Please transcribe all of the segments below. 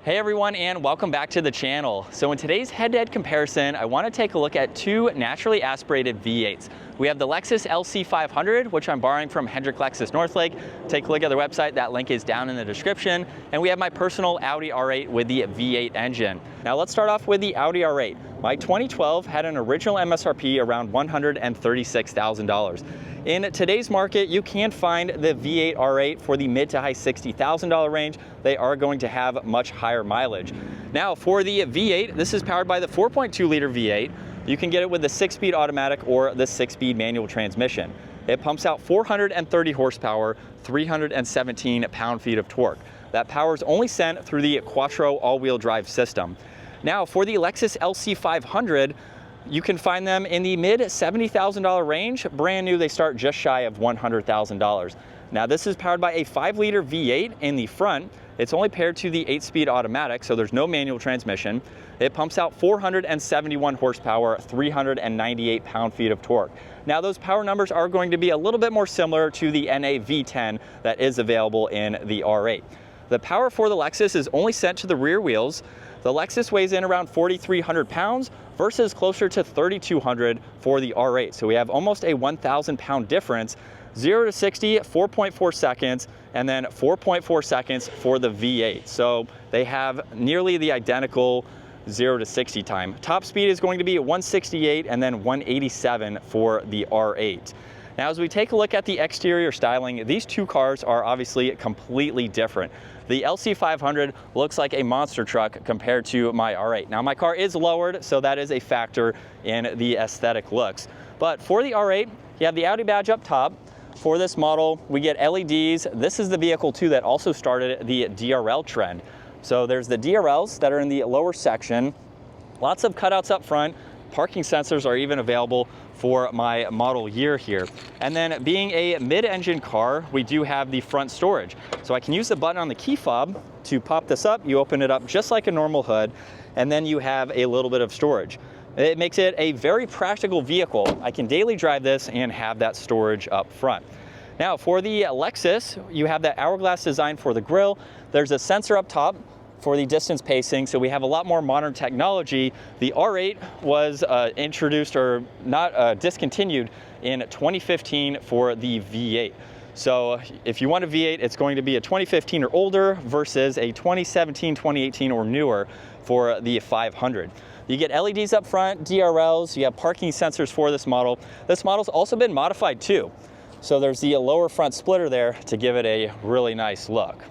Hey everyone, and welcome back to the channel. So in today's head-to-head comparison, I want to take a look at two naturally aspirated V8s. We have the Lexus LC500, which I'm borrowing from Hendrick Lexus Northlake. Take a look at their website, that link is down in the description. And we have my personal Audi R8 with the V8 engine. Now let's start off with the Audi R8. My 2012 had an original MSRP around $136,000. In today's market, you can find the V8 R8 for the mid to high $60,000 range. They are going to have much higher mileage. Now for the V8, this is powered by the 4.2 liter V8. You can get it with the 6-speed automatic or the 6-speed manual transmission. It pumps out 430 horsepower, 317 pound-feet of torque. That power is only sent through the Quattro all-wheel drive system. Now for the Lexus LC500, you can find them in the mid $70,000 range. Brand new, they start just shy of $100,000. Now this is powered by a 5-liter V8 in the front. It's only paired to the 8-speed automatic, so there's no manual transmission. It pumps out 471 horsepower, 398 pound-feet of torque. Now those power numbers are going to be a little bit more similar to the NA V10 that is available in the R8. The power for the Lexus is only sent to the rear wheels. The Lexus weighs in around 4,300 pounds versus closer to 3,200 for the R8. So we have almost a 1,000 pound difference. 0 to 60, 4.4 seconds, and then 4.4 seconds for the V8. So they have nearly the identical 0 to 60 time. Top speed is going to be 168 and then 187 for the R8. Now, as we take a look at the exterior styling, these two cars are obviously completely different. The LC500 looks like a monster truck compared to my R8. Now, my car is lowered, so that is a factor in the aesthetic looks. But for the R8, you have the Audi badge up top. For this model, we get LEDs. This is the vehicle too that also started the DRL trend. So there's the DRLs that are in the lower section, lots of cutouts up front. Parking sensors are even available for my model year here. And then being a mid-engine car, we do have the front storage. So I can use the button on the key fob to pop this up. You open it up just like a normal hood, and then you have a little bit of storage. It makes it a very practical vehicle. I can daily drive this and have that storage up front. Now for the Lexus, you have that hourglass design for the grille. There's a sensor up top for the distance pacing, so we have a lot more modern technology. The R8 was introduced or not discontinued in 2015 for the V8. So if you want a V8, it's going to be a 2015 or older versus a 2017, 2018 or newer for the 500. You get LEDs up front, DRLs, you have parking sensors for this model. This model's also been modified too. So there's the lower front splitter there to give it a really nice look.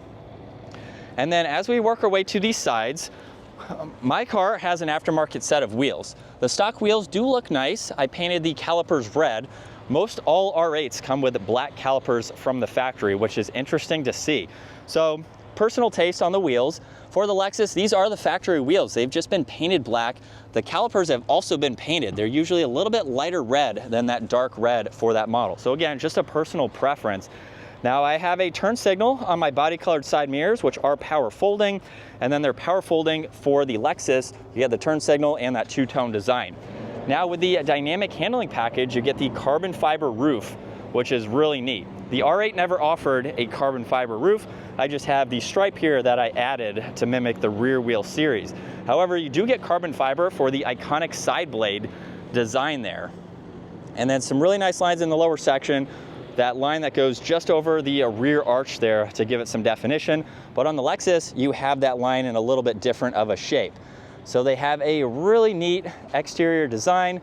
And then as we work our way to these sides, my car has an aftermarket set of wheels. The stock wheels do look nice. I painted the calipers red. Most all R8s come with black calipers from the factory, which is interesting to see. So personal taste on the wheels. For the Lexus, these are the factory wheels. They've just been painted black. The calipers have also been painted. They're usually a little bit lighter red than that dark red for that model. So again, just a personal preference. Now I have a turn signal on my body colored side mirrors, which are power folding, and then they're power folding for the Lexus. You get the turn signal and that two-tone design. Now with the dynamic handling package, you get the carbon fiber roof, which is really neat. The R8 never offered a carbon fiber roof. I just have the stripe here that I added to mimic the rear wheel series. However, you do get carbon fiber for the iconic side blade design there. And then some really nice lines in the lower section. That line that goes just over the rear arch there to give it some definition. But on the Lexus, you have that line in a little bit different of a shape. So they have a really neat exterior design,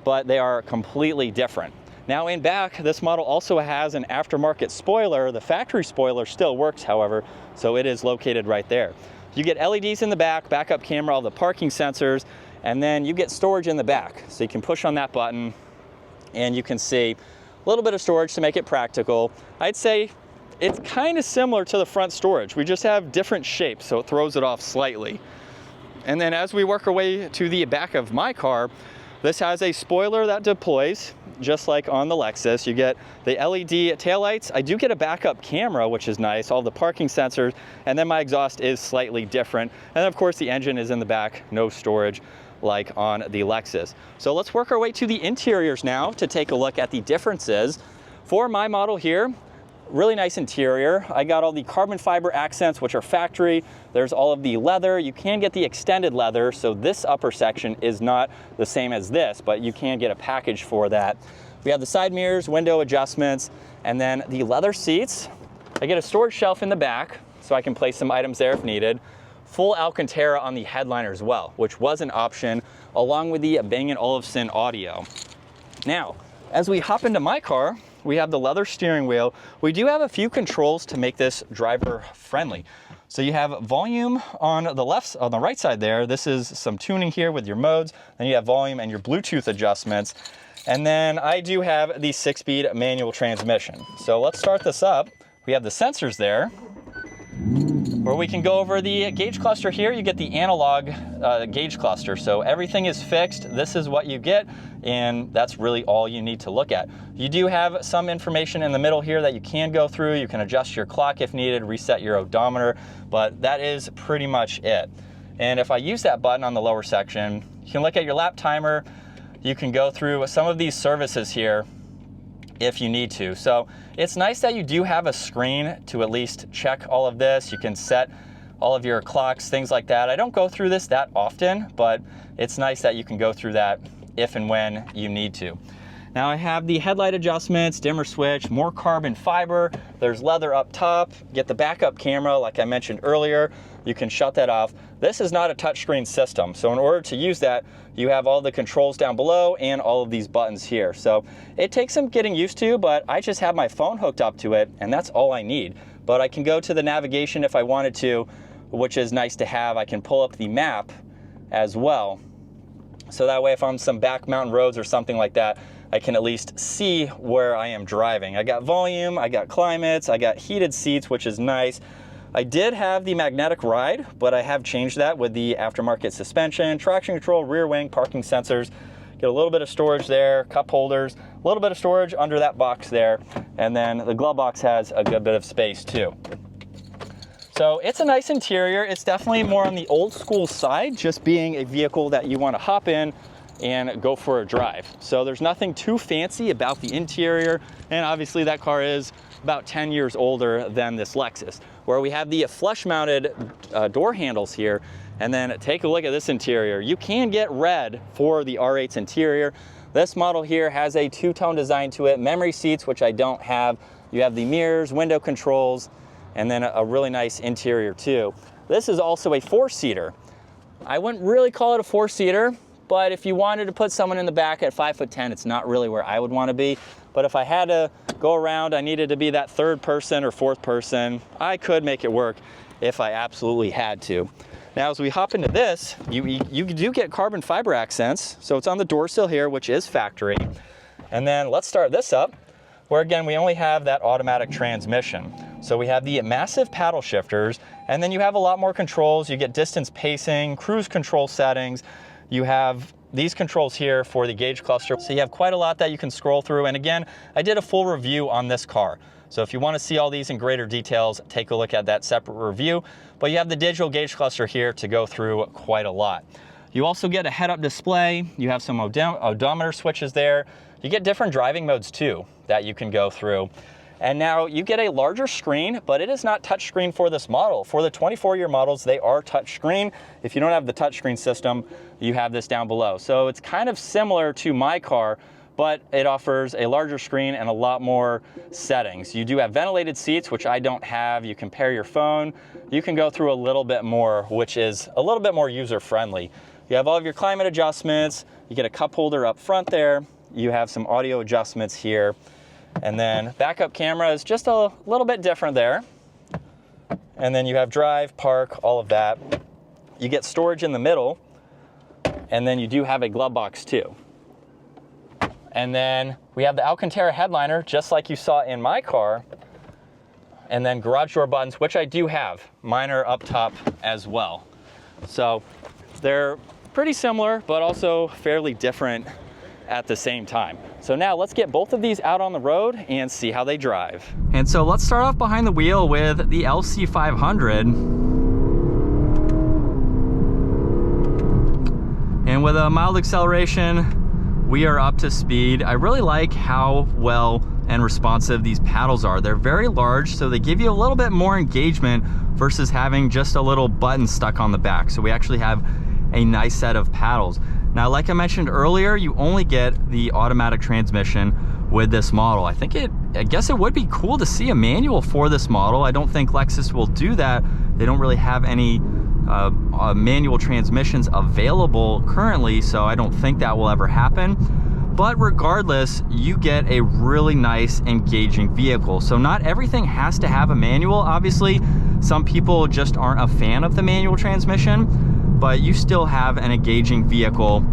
but they are completely different. Now in back, this model also has an aftermarket spoiler. The factory spoiler still works, however, so it is located right there. You get LEDs in the back, backup camera, all the parking sensors, and then you get storage in the back. So you can push on that button and you can see a little bit of storage to make it practical. I'd say it's kind of similar to the front storage. We just have different shapes, so it throws it off slightly. And then as we work our way to the back of my car, this has a spoiler that deploys, just like on the Lexus. You get the LED taillights. I do get a backup camera, which is nice, all the parking sensors, and then my exhaust is slightly different. And of course the engine is in the back, no storage like on the Lexus. So let's work our way to the interiors now to take a look at the differences. For my model here, Really nice interior. I got all the carbon fiber accents, which are factory. There's all of the leather. You can get the extended leather, so this upper section is not the same as this, but you can get a package for that. We have the side mirrors, window adjustments, and then the leather seats. I get a storage shelf in the back, so I can place some items there if needed. Full Alcantara on the headliner as well, which was an option, along with the Bang & Olufsen audio. Now, as we hop into my car, we have the leather steering wheel. We do have a few controls to make this driver friendly. So you have volume on the right side there. This is some tuning here with your modes. Then you have volume and your Bluetooth adjustments. And then I do have the 6-speed manual transmission. So let's start this up. We have the sensors there, where we can go over the gauge cluster here. You get the analog gauge cluster. So everything is fixed. This is what you get, and that's really all you need to look at. You do have some information in the middle here that you can go through. You can adjust your clock if needed, reset your odometer, but that is pretty much it. And if I use that button on the lower section, you can look at your lap timer. You can go through some of these services here if you need to. So it's nice that you do have a screen to at least check all of this. You can set all of your clocks, things like that. I don't go through this that often, but it's nice that you can go through that if and when you need to. Now I have the headlight adjustments, dimmer switch, more carbon fiber. There's leather up top. Get the backup camera, like I mentioned earlier. You can shut that off. This is not a touchscreen system, so in order to use that, you have all the controls down below and all of these buttons here. So it takes some getting used to, but I just have my phone hooked up to it, and that's all I need. But I can go to the navigation if I wanted to, which is nice to have. I can pull up the map as well. So that way, if I'm on some back mountain roads or something like that, I can at least see where I am driving. I got volume, I got climates, I got heated seats, which is nice. I did have the magnetic ride, but I have changed that with the aftermarket suspension, traction control, rear wing, parking sensors. Get a little bit of storage there, cup holders, a little bit of storage under that box there, and then the glove box has a good bit of space too. So it's a nice interior. It's definitely more on the old school side, just being a vehicle that you want to hop in and go for a drive. So there's nothing too fancy about the interior, and obviously that car is about 10 years older than this Lexus, where we have the flush mounted door handles here. And then take a look at this interior. You can get red for the R8's interior. This model here has a two-tone design to it, memory seats, which I don't have. You have the mirrors, window controls, and then a really nice interior too. This is also a 4-seater. I wouldn't really call it a 4-seater, but if you wanted to put someone in the back at 5'10", it's not really where I would want to be. But if I had to go around, I needed to be that third person or fourth person, I could make it work if I absolutely had to. Now, as we hop into this, you do get carbon fiber accents. So it's on the door sill here, which is factory. And then let's start this up, where again, we only have that automatic transmission. So we have the massive paddle shifters, and then you have a lot more controls. You get distance pacing, cruise control settings. You have these controls here for the gauge cluster. So you have quite a lot that you can scroll through. And again, I did a full review on this car. So if you want to see all these in greater details, take a look at that separate review. But you have the digital gauge cluster here to go through quite a lot. You also get a head-up display. You have some odometer switches there. You get different driving modes too that you can go through. And now you get a larger screen, but it is not touchscreen for this model. For the 24-year models, they are touchscreen. If you don't have the touchscreen system, you have this down below. So it's kind of similar to my car, but it offers a larger screen and a lot more settings. You do have ventilated seats, which I don't have. You can pair your phone. You can go through a little bit more, which is a little bit more user-friendly. You have all of your climate adjustments. You get a cup holder up front there. You have some audio adjustments here. And then backup camera is just a little bit different there. And then you have drive, park, all of that. You get storage in the middle. And then you do have a glove box too. And then we have the Alcantara headliner, just like you saw in my car. And then garage door buttons, which I do have. Mine are up top as well. So they're pretty similar, but also fairly different at the same time. So now let's get both of these out on the road and see how they drive. And so let's start off behind the wheel with the LC500. And with a mild acceleration, we are up to speed. I really like how well and responsive these paddles are. They're very large, so they give you a little bit more engagement versus having just a little button stuck on the back. So we actually have a nice set of paddles. Now, like I mentioned earlier, you only get the automatic transmission with this model. I guess it would be cool to see a manual for this model. I don't think Lexus will do that. They don't really have any manual transmissions available currently, so I don't think that will ever happen. But regardless, you get a really nice, engaging vehicle. So not everything has to have a manual. Obviously, some people just aren't a fan of the manual transmission, but you still have an engaging vehicle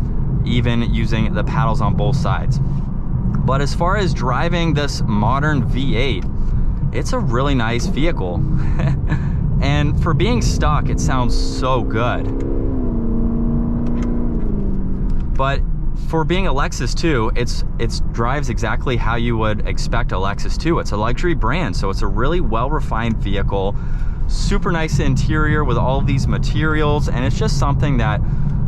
even using the paddles on both sides. But as far as driving this modern V8, it's a really nice vehicle. And for being stock, it sounds so good. But for being a Lexus too, it drives exactly how you would expect a Lexus to. It's a luxury brand, so it's a really well-refined vehicle. Super nice interior with all of these materials, and it's just something that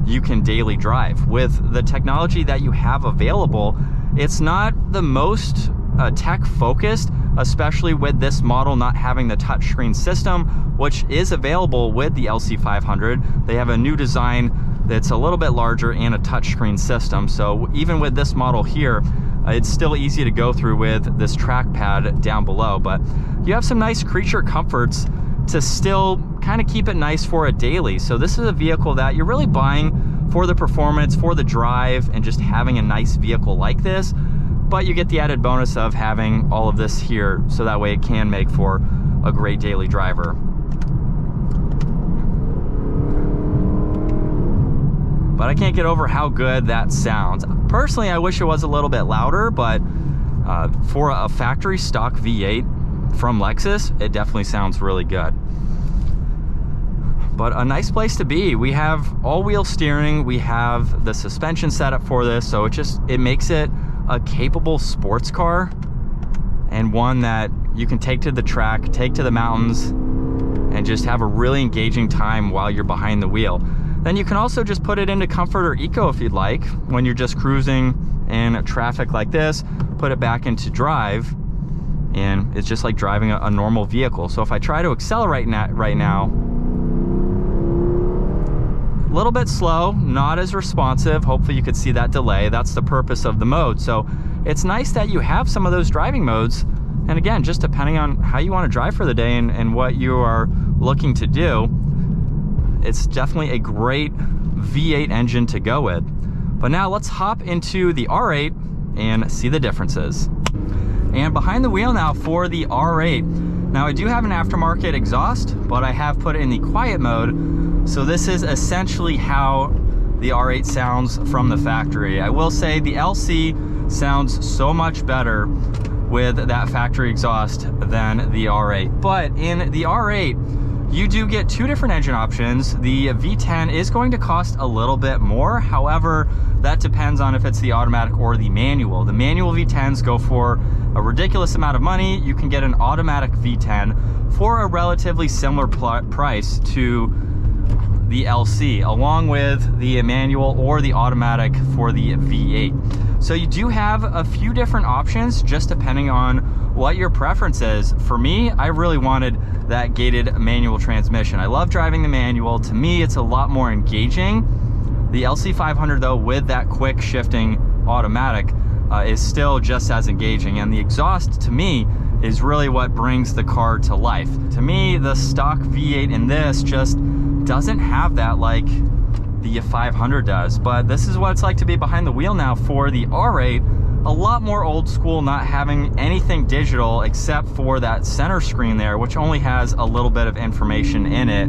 you can daily drive. With the technology that you have available, it's not the most tech focused, especially with this model not having the touchscreen system, which is available with the LC500. They have a new design that's a little bit larger and a touchscreen system. So even with this model here, it's still easy to go through with this trackpad down below, but you have some nice creature comforts to still kind of keep it nice for a daily. So this is a vehicle that you're really buying for the performance, for the drive, and just having a nice vehicle like this. But you get the added bonus of having all of this here, so that way it can make for a great daily driver. But I can't get over how good that sounds. Personally, I wish it was a little bit louder, but for a factory stock V8 from Lexus, it definitely sounds really good. But a nice place to be. We have all-wheel steering, we have the suspension setup for this, so it makes it a capable sports car, and one that you can take to the track, take to the mountains, and just have a really engaging time while you're behind the wheel. Then you can also just put it into comfort or eco if you'd like. When you're just cruising in traffic like this, put it back into drive, and it's just like driving a normal vehicle. So if I try to accelerate right now, a little bit slow, not as responsive. Hopefully you could see that delay. That's the purpose of the mode. So it's nice that you have some of those driving modes. And again, just depending on how you want to drive for the day and what you are looking to do, it's definitely a great V8 engine to go with. But now let's hop into the R8 and see the differences. And behind the wheel now for the R8. Now I do have an aftermarket exhaust, but I have put it in the quiet mode. So this is essentially how the R8 sounds from the factory. I will say the LC sounds so much better with that factory exhaust than the R8. But in the R8, you do get two different engine options. The V10 is going to cost a little bit more. However, that depends on if it's the automatic or the manual. The manual V10s go for a ridiculous amount of money. You can get an automatic V10 for a relatively similar price to the LC, along with the manual or the automatic for the V8. So you do have a few different options just depending on what your preference is. For me, I really wanted that gated manual transmission. I love driving the manual. To me, it's a lot more engaging. The LC500 though, with that quick shifting automatic, is still just as engaging, and the exhaust to me is really what brings the car to life. To me, the stock V8 in this just doesn't have that like the 500 does. But this is what it's like to be behind the wheel now for the R8. A lot more old school, not having anything digital except for that center screen there, which only has a little bit of information in it.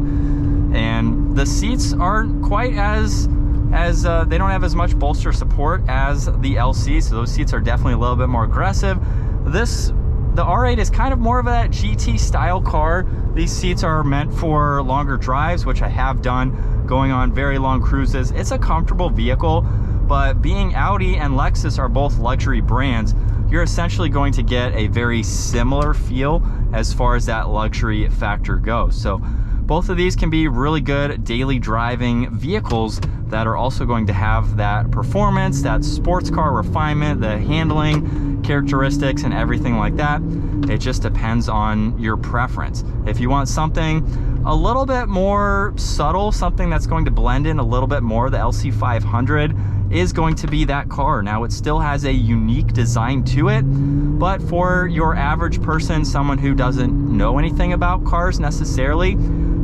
And the seats aren't quite as they don't have as much bolster support as the LC, so those seats are definitely a little bit more aggressive. The R8 is kind of more of that GT style car. These seats are meant for longer drives, which I have done, going on very long cruises. It's a comfortable vehicle, but being Audi and Lexus are both luxury brands, you're essentially going to get a very similar feel as far as that luxury factor goes. So both of these can be really good daily driving vehicles that are also going to have that performance, that sports car refinement, the handling characteristics and everything like that. It just depends on your preference. If you want something a little bit more subtle, something that's going to blend in a little bit more, the LC500 is going to be that car. Now, it still has a unique design to it, but for your average person, someone who doesn't know anything about cars necessarily,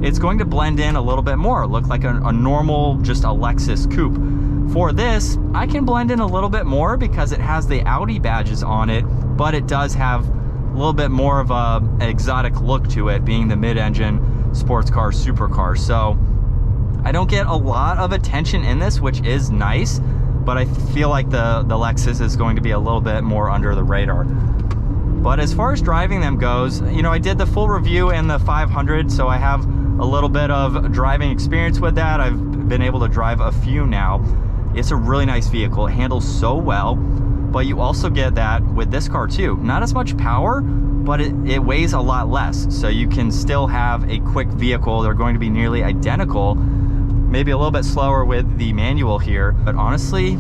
it's going to blend in a little bit more, look like a normal, just a Lexus coupe. For this, I can blend in a little bit more because it has the Audi badges on it, but it does have a little bit more of an exotic look to it, being the mid-engine sports car, supercar. So I don't get a lot of attention in this, which is nice, but I feel like the Lexus is going to be a little bit more under the radar. But as far as driving them goes, you know, I did the full review in the 500, so I have a little bit of driving experience with that. I've been able to drive a few now. It's a really nice vehicle. It handles so well, but you also get that with this car too. Not as much power, but it weighs a lot less. So you can still have a quick vehicle. They're going to be nearly identical, maybe a little bit slower with the manual here, but honestly,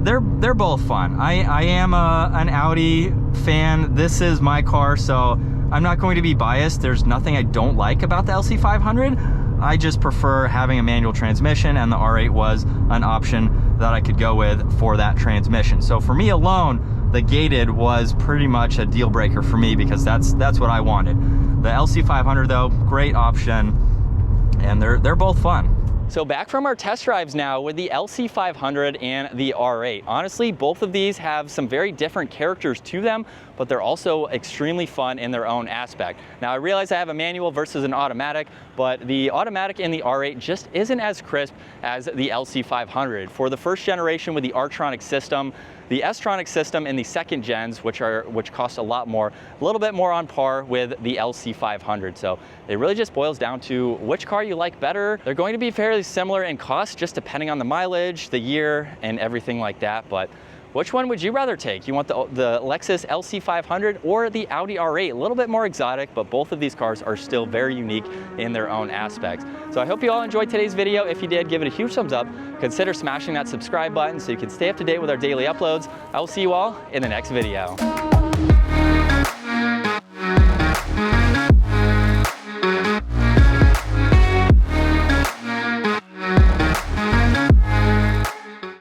they're both fun. I am an Audi fan. This is my car, so I'm not going to be biased. There's nothing I don't like about the LC500. I just prefer having a manual transmission, and the R8 was an option that I could go with for that transmission. So for me alone, the gated was pretty much a deal breaker for me because that's what I wanted. The LC500 though, great option, and they're both fun. So back from our test drives now with the LC500 and the R8. Honestly, both of these have some very different characters to them, but they're also extremely fun in their own aspect. Now, I realize I have a manual versus an automatic, but the automatic in the R8 just isn't as crisp as the LC500. For the first generation with the r-tronic system, the s-tronic system in the second gens, which cost a lot more, a little bit more on par with the LC500. So it really just boils down to which car you like better. They're going to be fairly similar in cost, just depending on the mileage, the year, and everything like that. But which one would you rather take? You want the Lexus LC500 or the Audi R8? A little bit more exotic, but both of these cars are still very unique in their own aspects. So I hope you all enjoyed today's video. If you did, give it a huge thumbs up. Consider smashing that subscribe button so you can stay up to date with our daily uploads. I will see you all in the next video.